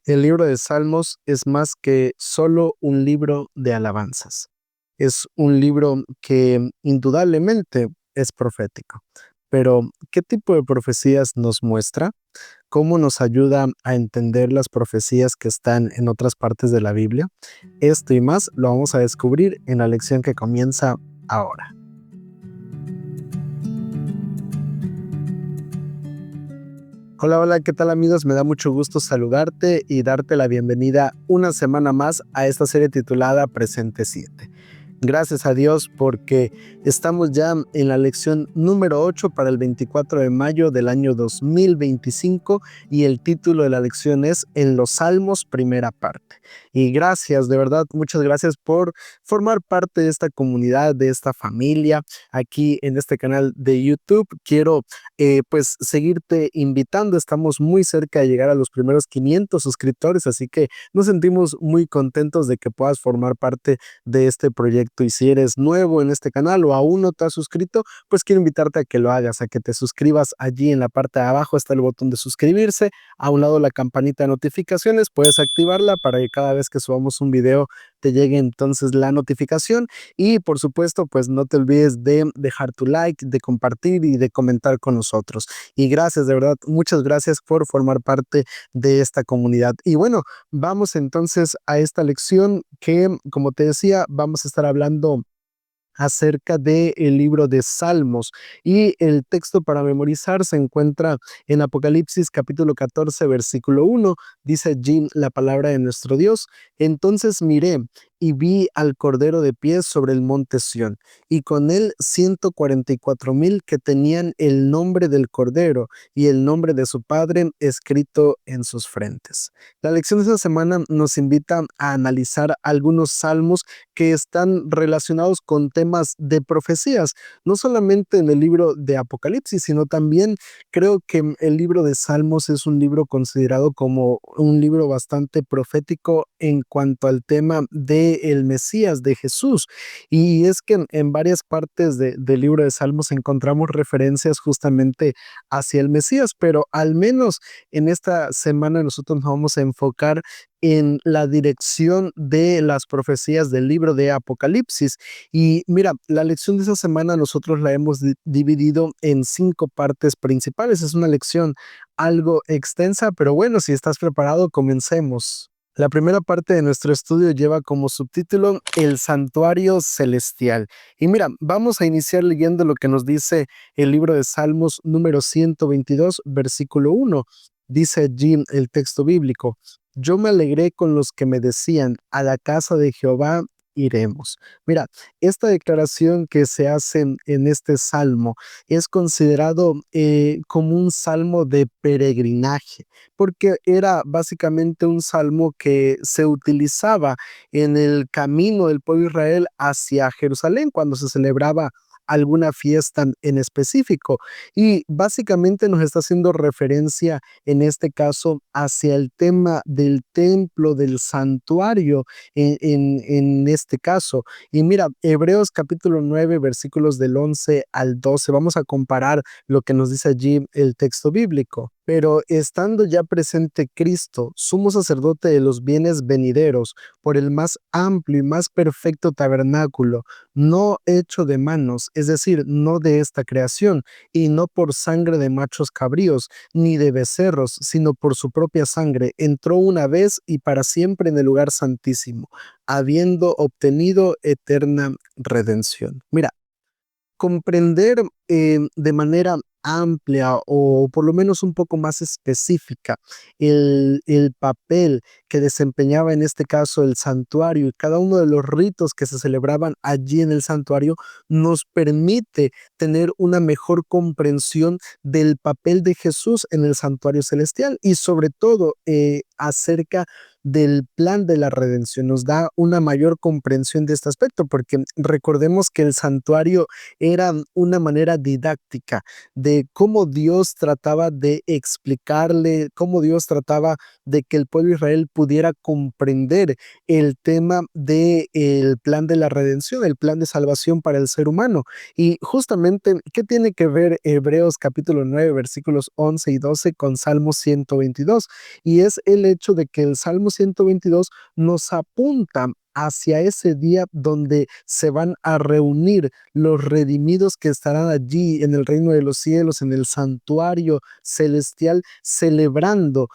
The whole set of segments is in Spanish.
El libro de Salmos es más que solo un libro de alabanzas. Es un libro que indudablemente es profético. Pero, ¿qué tipo de profecías nos muestra? ¿Cómo nos ayuda a entender las profecías que están en otras partes de la Biblia? Esto y más lo vamos a descubrir en la lección que comienza ahora. Hola, hola, ¿qué tal amigos? Me da mucho gusto saludarte y darte la bienvenida una semana más a esta serie titulada Presente 7. Gracias a Dios porque estamos ya en la lección número 8 para el 24 de mayo del año 2025 y el título de la lección es En los Salmos, primera parte. Y gracias, de verdad, muchas gracias por formar parte de esta comunidad, de esta familia aquí en este canal de YouTube. Quiero pues seguirte invitando. Estamos muy cerca de llegar a los primeros 500 suscriptores, así que nos sentimos muy contentos de que puedas formar parte de este proyecto. Y si eres nuevo en este canal o aún no te has suscrito, pues quiero invitarte a que lo hagas, a que te suscribas. Allí en la parte de abajo está el botón de suscribirse, a un lado la campanita de notificaciones, puedes activarla para que cada vez que subamos un video te llegue entonces la notificación. Y por supuesto, pues no te olvides de dejar tu like, de compartir y de comentar con nosotros. Y gracias, de verdad, muchas gracias por formar parte de esta comunidad. Y bueno, vamos entonces a esta lección que, como te decía, vamos a estar hablando acerca del libro de Salmos, y el texto para memorizar se encuentra en Apocalipsis capítulo 14 versículo 1. Dice allí la palabra de nuestro Dios: entonces miré y vi al Cordero de pie sobre el monte Sión, y con él 144,000 que tenían el nombre del Cordero y el nombre de su Padre escrito en sus frentes. La lección de esta semana nos invita a analizar algunos salmos que están relacionados con temas de profecías, no solamente en el libro de Apocalipsis, sino también creo que el libro de Salmos es un libro considerado como un libro bastante profético en cuanto al tema de el Mesías, de Jesús. Y es que en varias partes del libro de Salmos encontramos referencias justamente hacia el Mesías, pero al menos en esta semana nosotros nos vamos a enfocar en la dirección de las profecías del libro de Apocalipsis. Y mira, la lección de esta semana nosotros la hemos dividido en 5 partes principales. Es una lección algo extensa, pero bueno, si estás preparado, comencemos. La primera parte de nuestro estudio lleva como subtítulo El Santuario Celestial. Y mira, vamos a iniciar leyendo lo que nos dice el libro de Salmos número 122, versículo 1. Dice allí el texto bíblico: yo me alegré con los que me decían, a la casa de Jehová iremos. Mira, esta declaración que se hace en este salmo es considerado como un salmo de peregrinaje, porque era básicamente un salmo que se utilizaba en el camino del pueblo de Israel hacia Jerusalén cuando se celebraba alguna fiesta en específico. Y básicamente nos está haciendo referencia en este caso hacia el tema del templo, del santuario en este caso. Y mira, Hebreos capítulo 9 versículos del 11 al 12, vamos a comparar lo que nos dice allí el texto bíblico. Pero estando ya presente Cristo, sumo sacerdote de los bienes venideros, por el más amplio y más perfecto tabernáculo, no hecho de manos, es decir, no de esta creación, y no por sangre de machos cabríos, ni de becerros, sino por su propia sangre, entró una vez y para siempre en el lugar santísimo, habiendo obtenido eterna redención. Mira, comprender de manera amplia o por lo menos un poco más específica el papel que desempeñaba en este caso el santuario y cada uno de los ritos que se celebraban allí en el santuario nos permite tener una mejor comprensión del papel de Jesús en el santuario celestial y sobre todo acerca del plan de la redención, nos da una mayor comprensión de este aspecto, porque recordemos que el santuario era una manera didáctica de cómo Dios trataba de explicarle, cómo Dios trataba de que el pueblo de Israel pudiera comprender el tema del plan de la redención, el plan de salvación para el ser humano. Y justamente, ¿qué tiene que ver Hebreos capítulo 9, versículos 11 y 12 con Salmo 122? Y es el hecho de que el Salmo 122 nos apunta hacia ese día donde se van a reunir los redimidos que estarán allí en el reino de los cielos, en el santuario celestial, celebrando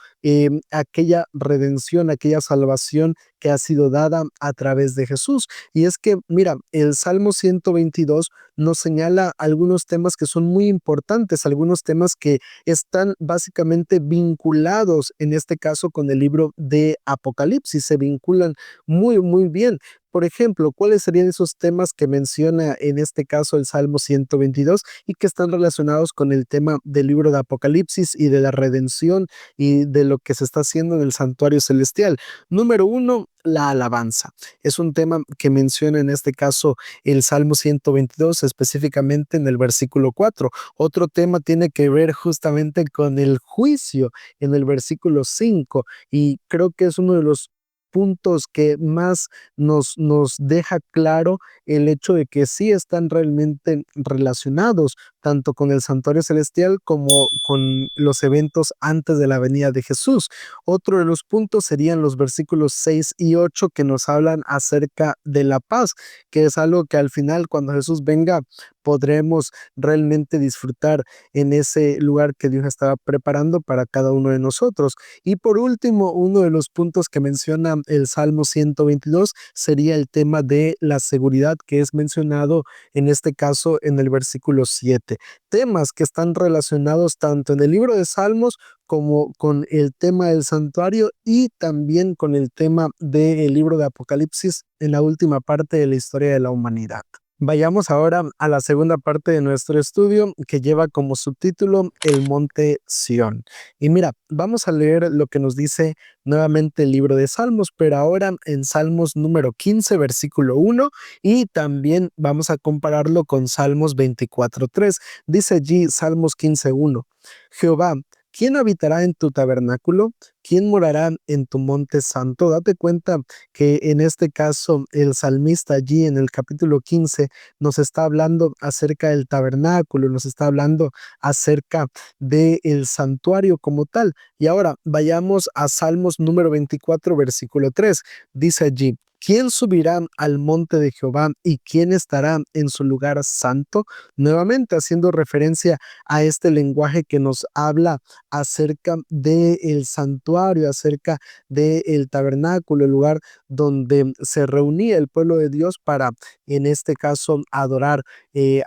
aquella redención, aquella salvación que ha sido dada a través de Jesús. Y es que, mira, el Salmo 122 nos señala algunos temas que son muy importantes, algunos temas que están básicamente vinculados, en este caso, con el libro de Apocalipsis, se vinculan muy, muy bien. Por ejemplo, ¿cuáles serían esos temas que menciona en este caso el Salmo 122 y que están relacionados con el tema del libro de Apocalipsis y de la redención y de lo que se está haciendo en el santuario celestial? Número uno, la alabanza. Es un tema que menciona en este caso el Salmo 122, específicamente en el versículo 4. Otro tema tiene que ver justamente con el juicio en el versículo 5, y creo que es uno de los puntos que más nos deja claro el hecho de que sí están realmente relacionados tanto con el santuario celestial como con los eventos antes de la venida de Jesús. Otro de los puntos serían los versículos 6 y 8 que nos hablan acerca de la paz, que es algo que al final, cuando Jesús venga, podremos realmente disfrutar en ese lugar que Dios estaba preparando para cada uno de nosotros. Y por último, uno de los puntos que menciona el Salmo 122 sería el tema de la seguridad, que es mencionado en este caso en el versículo 7. Temas que están relacionados tanto en el libro de Salmos como con el tema del santuario y también con el tema del libro de Apocalipsis en la última parte de la historia de la humanidad. Vayamos ahora a la segunda parte de nuestro estudio, que lleva como subtítulo El Monte Sión. Y mira, vamos a leer lo que nos dice nuevamente el libro de Salmos, pero ahora en Salmos número 15, versículo 1, y también vamos a compararlo con Salmos 24:3. Dice allí Salmos 15:1: Jehová, ¿quién habitará en tu tabernáculo? ¿Quién morará en tu monte santo? Date cuenta que en este caso el salmista allí en el capítulo 15 nos está hablando acerca del tabernáculo, nos está hablando acerca del santuario como tal. Y ahora vayamos a Salmos número 24, versículo 3. Dice allí: ¿quién subirá al monte de Jehová y quién estará en su lugar santo? Nuevamente haciendo referencia a este lenguaje que nos habla acerca del santuario, acerca del tabernáculo, el lugar donde se reunía el pueblo de Dios para, en este caso, adorar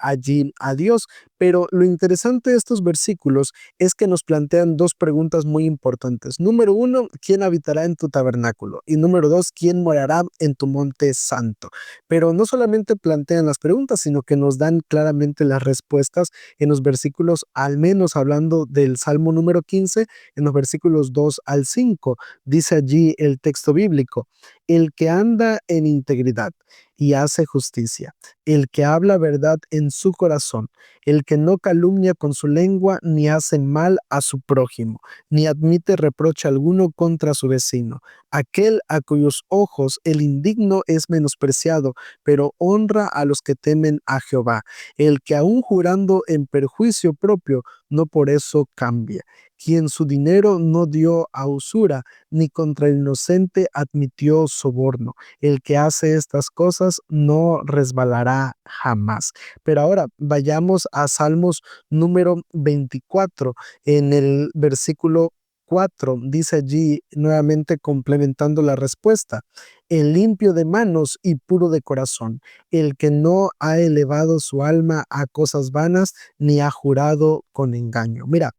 allí a Dios. Pero lo interesante de estos versículos es que nos plantean dos preguntas muy importantes. Número uno, ¿quién habitará en tu tabernáculo? Y número dos, ¿quién morará en tu monte santo? Pero no solamente plantean las preguntas, sino que nos dan claramente las respuestas en los versículos, al menos hablando del Salmo número 15, en los versículos 2 al 5. Dice allí el texto bíblico: el que anda en integridad y hace justicia, el que habla verdad en su corazón, el que no calumnia con su lengua, ni hace mal a su prójimo, ni admite reproche alguno contra su vecino, aquel a cuyos ojos el indigno es menospreciado, pero honra a los que temen a Jehová, el que aun jurando en perjuicio propio, no por eso cambia, quien su dinero no dio a usura, ni contra el inocente admitió soborno. El que hace estas cosas no resbalará jamás. Pero ahora vayamos a Salmos número 24, en el versículo 4, dice allí, nuevamente complementando la respuesta: el limpio de manos y puro de corazón, el que no ha elevado su alma a cosas vanas, ni ha jurado con engaño. Mira,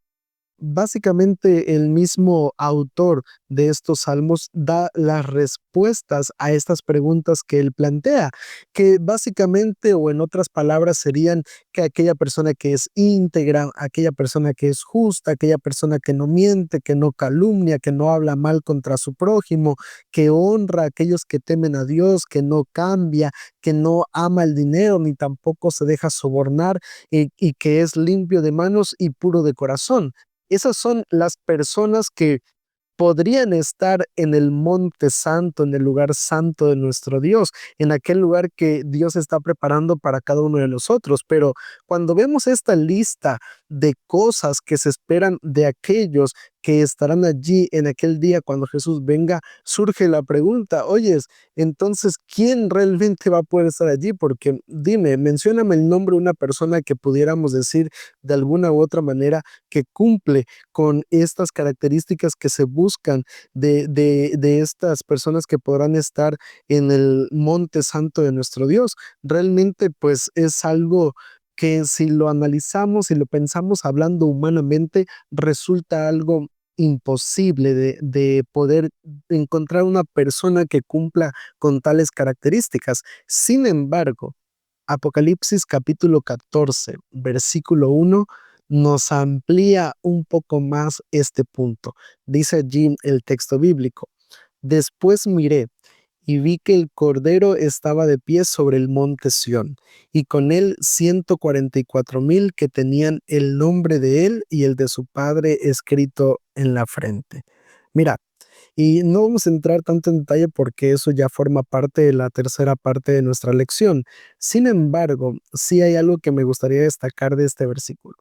básicamente el mismo autor de estos salmos da las respuestas a estas preguntas que él plantea, que básicamente o en otras palabras serían que aquella persona que es íntegra, aquella persona que es justa, aquella persona que no miente, que no calumnia, que no habla mal contra su prójimo, que honra a aquellos que temen a Dios, que no cambia, que no ama el dinero ni tampoco se deja sobornar y que es limpio de manos y puro de corazón. Esas son las personas que podrían estar en el monte santo, en el lugar santo de nuestro Dios, en aquel lugar que Dios está preparando para cada uno de nosotros. Pero cuando vemos esta lista de cosas que se esperan de aquellos que estarán allí en aquel día cuando Jesús venga, surge la pregunta, oyes, entonces, ¿quién realmente va a poder estar allí? Porque dime, mencióname el nombre de una persona que pudiéramos decir de alguna u otra manera que cumple con estas características que se buscan de estas personas que podrán estar en el monte santo de nuestro Dios. Realmente, pues es algo que si lo analizamos, si lo pensamos hablando humanamente, resulta algo imposible de poder encontrar una persona que cumpla con tales características. Sin embargo, Apocalipsis capítulo 14, versículo 1, nos amplía un poco más este punto. Dice allí el texto bíblico: Después miré y vi que el Cordero estaba de pie sobre el monte Sión, y con él 144,000 que tenían el nombre de él y el de su padre escrito en la frente. Mira, y no vamos a entrar tanto en detalle porque eso ya forma parte de la tercera parte de nuestra lección. Sin embargo, sí hay algo que me gustaría destacar de este versículo,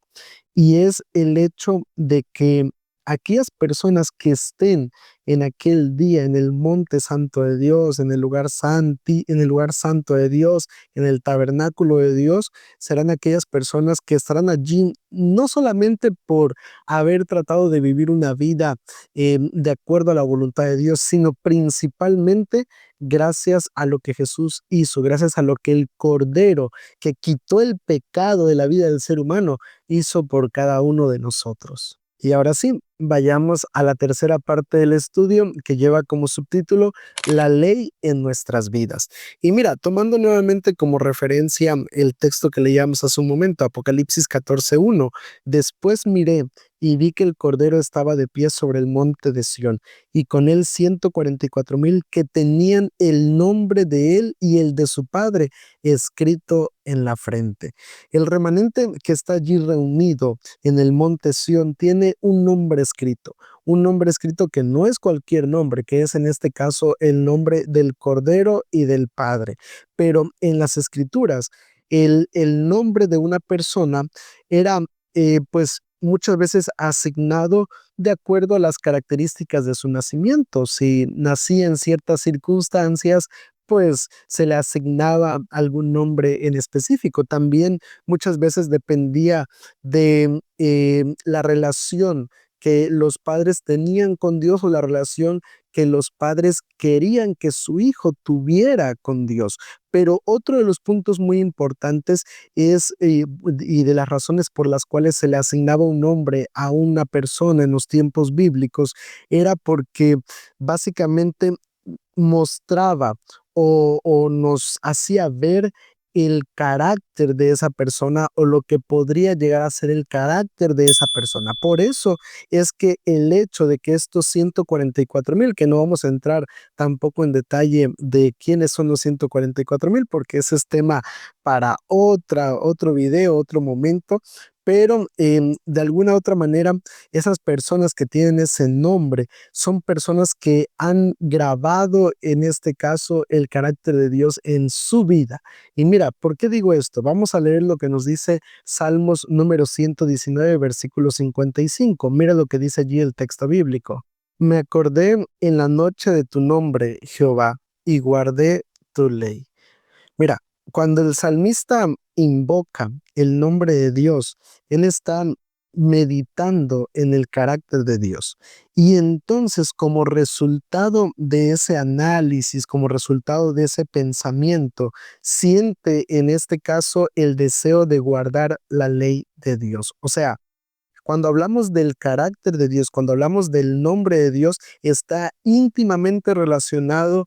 y es el hecho de que aquellas personas que estén en aquel día en el monte santo de Dios, en el lugar santo de Dios, en el tabernáculo de Dios, serán aquellas personas que estarán allí no solamente por haber tratado de vivir una vida de acuerdo a la voluntad de Dios, sino principalmente gracias a lo que Jesús hizo, gracias a lo que el Cordero que quitó el pecado de la vida del ser humano hizo por cada uno de nosotros. Y ahora sí, vayamos a la tercera parte del estudio que lleva como subtítulo La ley en nuestras vidas. Y mira, tomando nuevamente como referencia el texto que leíamos hace un momento, Apocalipsis 14:1, después miré y vi que el Cordero estaba de pie sobre el monte de Sión, y con él 144,000 que tenían el nombre de él y el de su padre escrito en la frente. El remanente que está allí reunido en el monte Sión tiene un nombre escrito que no es cualquier nombre, que es en este caso el nombre del Cordero y del Padre. Pero en las Escrituras, el nombre de una persona era pues muchas veces asignado de acuerdo a las características de su nacimiento. Si nacía en ciertas circunstancias, pues se le asignaba algún nombre en específico. También muchas veces dependía de la relación que los padres tenían con Dios o la relación que los padres querían que su hijo tuviera con Dios. Pero otro de los puntos muy importantes es, y de las razones por las cuales se le asignaba un nombre a una persona en los tiempos bíblicos, era porque básicamente mostraba o nos hacía ver el carácter de esa persona o lo que podría llegar a ser el carácter de esa persona. Por eso es que el hecho de que estos 144,000, que no vamos a entrar tampoco en detalle de quiénes son los 144,000, porque ese es tema para otro video, otro momento, pero de alguna otra manera, esas personas que tienen ese nombre son personas que han grabado, en este caso, el carácter de Dios en su vida. Y mira, ¿por qué digo esto? Vamos a leer lo que nos dice Salmos número 119, versículo 55. Mira lo que dice allí el texto bíblico. Me acordé en la noche de tu nombre, Jehová, y guardé tu ley. Mira, cuando el salmista invoca el nombre de Dios, él está meditando en el carácter de Dios. Y entonces, como resultado de ese análisis, como resultado de ese pensamiento, siente en este caso el deseo de guardar la ley de Dios. O sea, Cuando hablamos del carácter de Dios, cuando hablamos del nombre de Dios, está íntimamente relacionado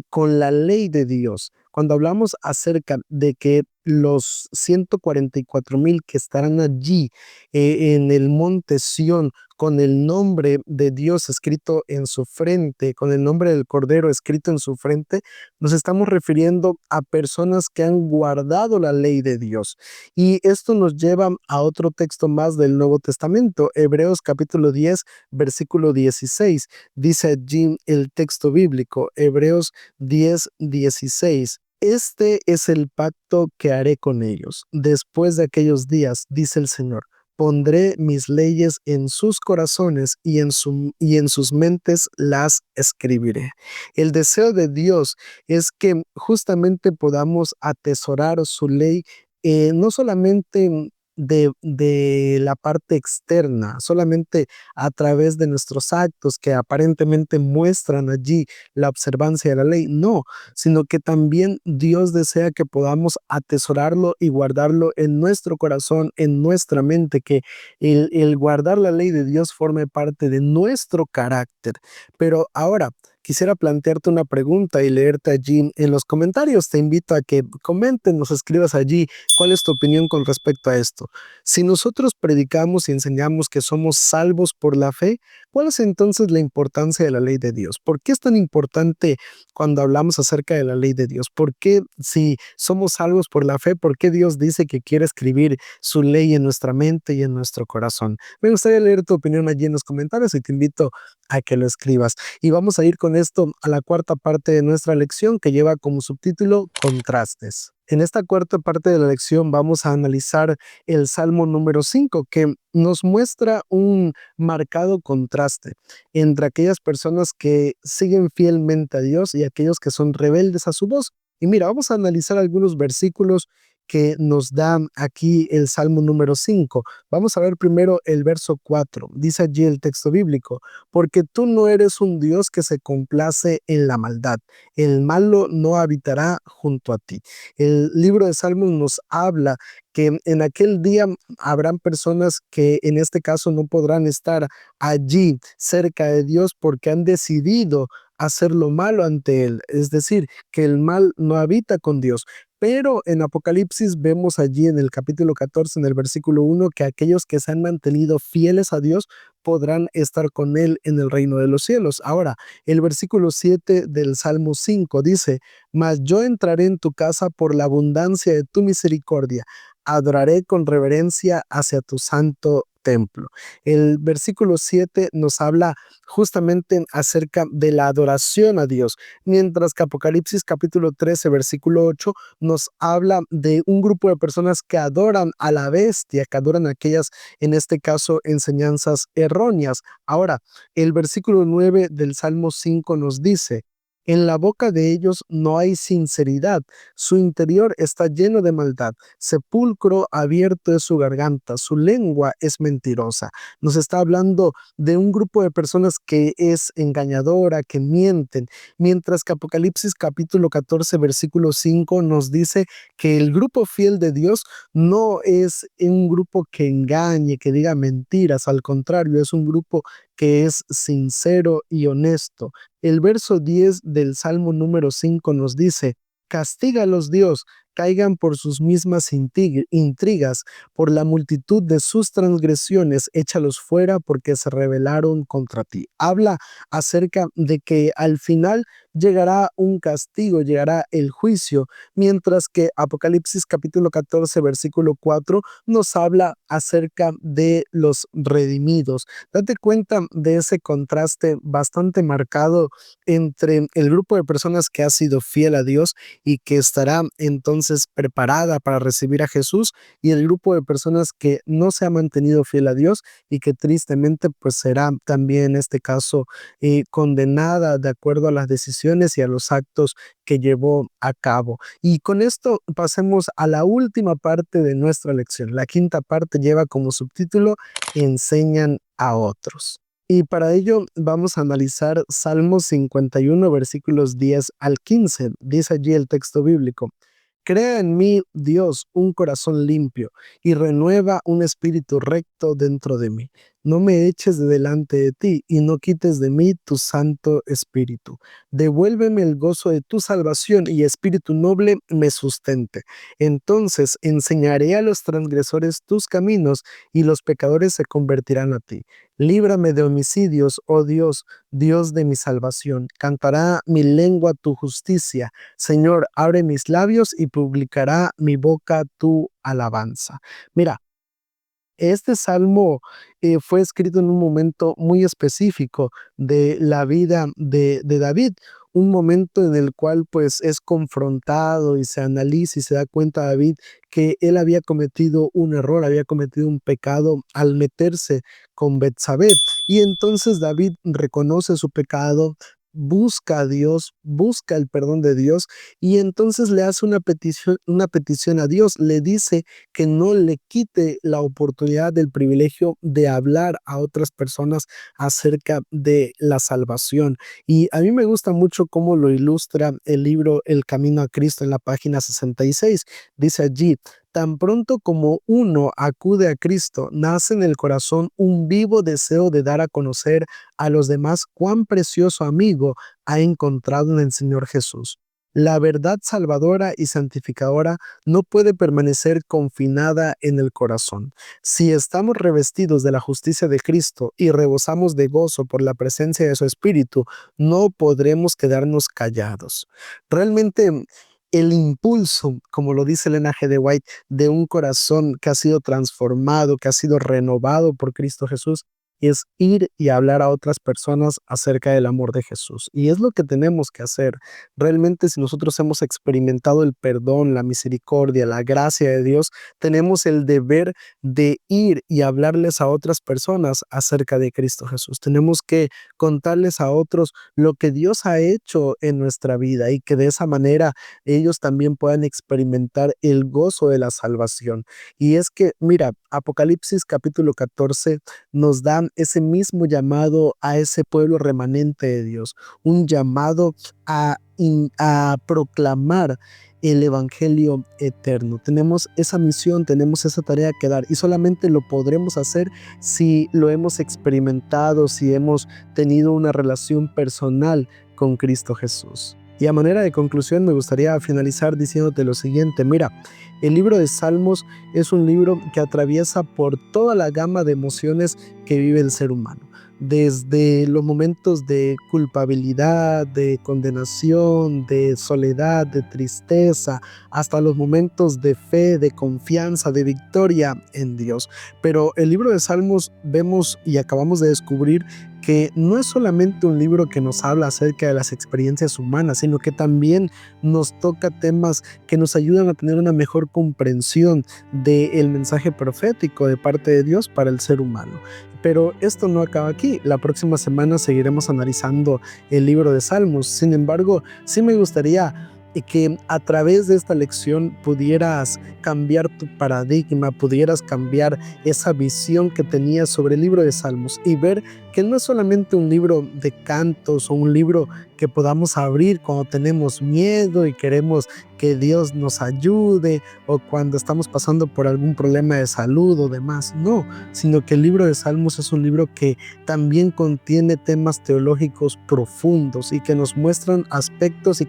con la ley de Dios. Cuando hablamos acerca de que los 144,000 que estarán allí en el monte Sión, con el nombre de Dios escrito en su frente, con el nombre del Cordero escrito en su frente, nos estamos refiriendo a personas que han guardado la ley de Dios. Y esto nos lleva a otro texto más del Nuevo Testamento, Hebreos capítulo 10, versículo 16. Dice allí el texto bíblico, Hebreos 10, 16. Este es el pacto que haré con ellos. Después de aquellos días, dice el Señor, pondré mis leyes en sus corazones y en sus mentes las escribiré. El deseo de Dios es que justamente podamos atesorar su ley, no solamente de la parte externa, solamente a través de nuestros actos que aparentemente muestran allí la observancia de la ley, no, sino que también Dios desea que podamos atesorarlo y guardarlo en nuestro corazón, en nuestra mente, que el guardar la ley de Dios forme parte de nuestro carácter. Pero ahora, quisiera plantearte una pregunta y leerte allí en los comentarios. Te invito a que comenten, nos escribas allí cuál es tu opinión con respecto a esto. Si nosotros predicamos y enseñamos que somos salvos por la fe, ¿cuál es entonces la importancia de la ley de Dios? ¿Por qué es tan importante cuando hablamos acerca de la ley de Dios? ¿Por qué, si somos salvos por la fe, por qué Dios dice que quiere escribir su ley en nuestra mente y en nuestro corazón? Me gustaría leer tu opinión allí en los comentarios y te invito a que lo escribas. Y vamos a ir con esto a la cuarta parte de nuestra lección, que lleva como subtítulo Contrastes. En esta cuarta parte de la lección vamos a analizar el Salmo número 5, que nos muestra un marcado contraste entre aquellas personas que siguen fielmente a Dios y aquellos que son rebeldes a su voz. Y mira, vamos a analizar algunos versículos que nos dan aquí el Salmo número 5. Vamos a ver primero el verso 4. Dice allí el texto bíblico, porque tú no eres un Dios que se complace en la maldad. El malo no habitará junto a ti. El libro de Salmos nos habla que en aquel día habrán personas que en este caso no podrán estar allí cerca de Dios porque han decidido hacer lo malo ante Él. Es decir, que el mal no habita con Dios. Pero en Apocalipsis vemos allí en el capítulo 14, en el versículo 1, que aquellos que se han mantenido fieles a Dios podrán estar con Él en el reino de los cielos. Ahora, el versículo 7 del Salmo 5 dice, mas yo entraré en tu casa por la abundancia de tu misericordia, adoraré con reverencia hacia tu santo templo. El versículo 7 nos habla justamente acerca de la adoración a Dios, mientras que Apocalipsis capítulo 13, versículo 8 nos habla de un grupo de personas que adoran a la bestia, que adoran aquellas, en este caso, enseñanzas erróneas. Ahora, el versículo 9 del Salmo 5 nos dice, en la boca de ellos no hay sinceridad, su interior está lleno de maldad, sepulcro abierto es su garganta, su lengua es mentirosa. Nos está hablando de un grupo de personas que es engañadora, que mienten, mientras que Apocalipsis capítulo 14, versículo 5 nos dice que el grupo fiel de Dios no es un grupo que engañe, que diga mentiras, al contrario, es un grupo que es sincero y honesto. El verso 10 del Salmo número 5 nos dice, castígalos Dios, caigan por sus mismas intrigas, por la multitud de sus transgresiones, échalos fuera porque se rebelaron contra ti. Habla acerca de que al final llegará un castigo, llegará el juicio, mientras que Apocalipsis capítulo 14, versículo 4 nos habla acerca de los redimidos. Date cuenta de ese contraste bastante marcado entre el grupo de personas que ha sido fiel a Dios y que estará entonces preparada para recibir a Jesús, y el grupo de personas que no se ha mantenido fiel a Dios y que tristemente pues será también en este caso condenada de acuerdo a las decisiones y a los actos que llevó a cabo. Y con esto pasemos a la última parte de nuestra lección. La quinta parte lleva como subtítulo Enseñan a otros. Y para ello vamos a analizar Salmos 51, versículos 10 al 15. Dice allí el texto bíblico, Crea en mí, Dios, un corazón limpio y renueva un espíritu recto dentro de mí. No me eches de delante de ti y no quites de mí tu Santo Espíritu. Devuélveme el gozo de tu salvación y espíritu noble me sustente. Entonces enseñaré a los transgresores tus caminos y los pecadores se convertirán a ti. Líbrame de homicidios, oh Dios, Dios de mi salvación. Cantará mi lengua tu justicia. Señor, abre mis labios y publicará mi boca tu alabanza. Mira, este salmo fue escrito en un momento muy específico de la vida de David, un momento en el cual pues es confrontado y se analiza y se da cuenta David que él había cometido un error, había cometido un pecado al meterse con Betsabé. Y entonces David reconoce su pecado, busca a Dios, busca el perdón de Dios y entonces le hace una petición a Dios, le dice que no le quite la oportunidad del privilegio de hablar a otras personas acerca de la salvación. Y a mí me gusta mucho cómo lo ilustra el libro El Camino a Cristo en la página 66. Dice allí: tan pronto como uno acude a Cristo, nace en el corazón un vivo deseo de dar a conocer a los demás cuán precioso amigo ha encontrado en el Señor Jesús. La verdad salvadora y santificadora no puede permanecer confinada en el corazón. Si estamos revestidos de la justicia de Cristo y rebosamos de gozo por la presencia de su Espíritu, no podremos quedarnos callados. Realmente, el impulso, como lo dice Elena G. de White, de un corazón que ha sido transformado, que ha sido renovado por Cristo Jesús, es ir y hablar a otras personas acerca del amor de Jesús. Y es lo que tenemos que hacer. Realmente, si nosotros hemos experimentado el perdón, la misericordia, la gracia de Dios, tenemos el deber de ir y hablarles a otras personas acerca de Cristo Jesús. Tenemos que contarles a otros lo que Dios ha hecho en nuestra vida y que de esa manera ellos también puedan experimentar el gozo de la salvación. Y es que, mira, Apocalipsis capítulo 14 nos da ese mismo llamado a ese pueblo remanente de Dios, un llamado a proclamar el evangelio eterno. Tenemos esa misión, tenemos esa tarea que dar y solamente lo podremos hacer si lo hemos experimentado, si hemos tenido una relación personal con Cristo Jesús. Y a manera de conclusión me gustaría finalizar diciéndote lo siguiente: mira, el libro de Salmos es un libro que atraviesa por toda la gama de emociones que vive el ser humano. Desde los momentos de culpabilidad, de condenación, de soledad, de tristeza, hasta los momentos de fe, de confianza, de victoria en Dios. Pero el libro de Salmos vemos y acabamos de descubrir que no es solamente un libro que nos habla acerca de las experiencias humanas, sino que también nos toca temas que nos ayudan a tener una mejor comprensión del mensaje profético de parte de Dios para el ser humano. Pero esto no acaba aquí. La próxima semana seguiremos analizando el libro de Salmos. Sin embargo, sí me gustaría que a través de esta lección pudieras cambiar tu paradigma, pudieras cambiar esa visión que tenías sobre el libro de Salmos y ver que no es solamente un libro de cantos o un libro que podamos abrir cuando tenemos miedo y queremos que Dios nos ayude o cuando estamos pasando por algún problema de salud o demás. No, sino que el libro de Salmos es un libro que también contiene temas teológicos profundos y que nos muestran aspectos y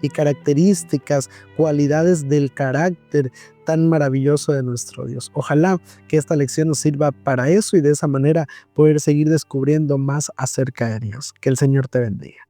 características, cualidades del carácter tan maravilloso de nuestro Dios. Ojalá que esta lección nos sirva para eso y de esa manera poder seguir descubriendo más acerca de Dios. Que el Señor te bendiga.